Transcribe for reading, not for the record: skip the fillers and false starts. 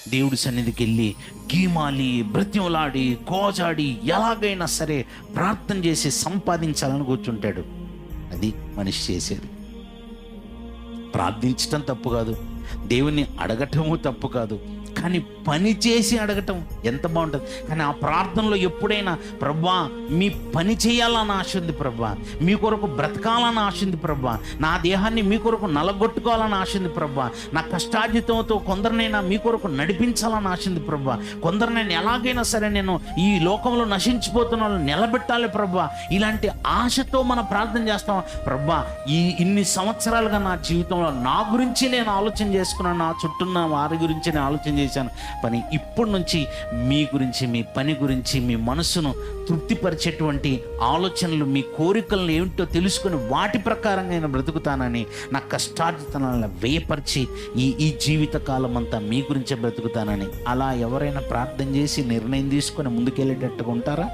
దేవుడి సన్నిధికి వెళ్ళి గీమాలి, బ్రత్యంలాడి, గోజాడి ఎలాగైనా సరే ప్రార్థన చేసి సంపాదించాలని కూర్చుంటాడు. అది మనిషి చేసేది. ప్రార్థించటం తప్పు కాదు, దేవుణ్ణి అడగటము తప్పు కాదు, కానీ పని చేసి అడగటం ఎంత బాగుంటుంది. కానీ ఆ ప్రార్థనలో ఎప్పుడైనా ప్రభువా మీ పని చేయాలని ఆశ ఉంది ప్రభువా, మీ కొరకు బ్రతకాలని ఆశ ఉంది ప్రభువా, నా దేహాన్ని మీ కొరకు నలగొట్టుకోవాలని ఆశ ఉంది ప్రభువా, నా కష్టార్జితంతో కొందరినైనా మీ కొరకు నడిపించాలని ఆశ ఉంది ప్రభువా, కొందరినైనా ఎలాగైనా సరే నేను ఈ లోకంలో నశించిపోతున్న వాళ్ళని నిలబెట్టాలి ప్రభువా, ఇలాంటి ఆశతో మనం ప్రార్థన చేస్తాం. ప్రభువా ఇన్ని సంవత్సరాలుగా నా జీవితంలో నా గురించి నేను ఆలోచన చేసుకున్నాను, నా చుట్టూన్న వారి గురించి నేను ఆలోచన చేశాను, పని ఇప్పటి నుంచి మీ గురించి, మీ పని గురించి, మీ మనసును తృప్తిపరిచేటువంటి ఆలోచనలు, మీ కోరికలను ఏమిటో తెలుసుకుని వాటి ప్రకారంగా నేను బ్రతుకుతానని, నా కష్టార్జితాలను వ్యయపరిచి ఈ జీవిత కాలం అంతా మీ గురించే బ్రతుకుతానని అలా ఎవరైనా ప్రార్థన చేసి నిర్ణయం తీసుకొని ముందుకెళ్ళేటట్టుగా ఉంటారా?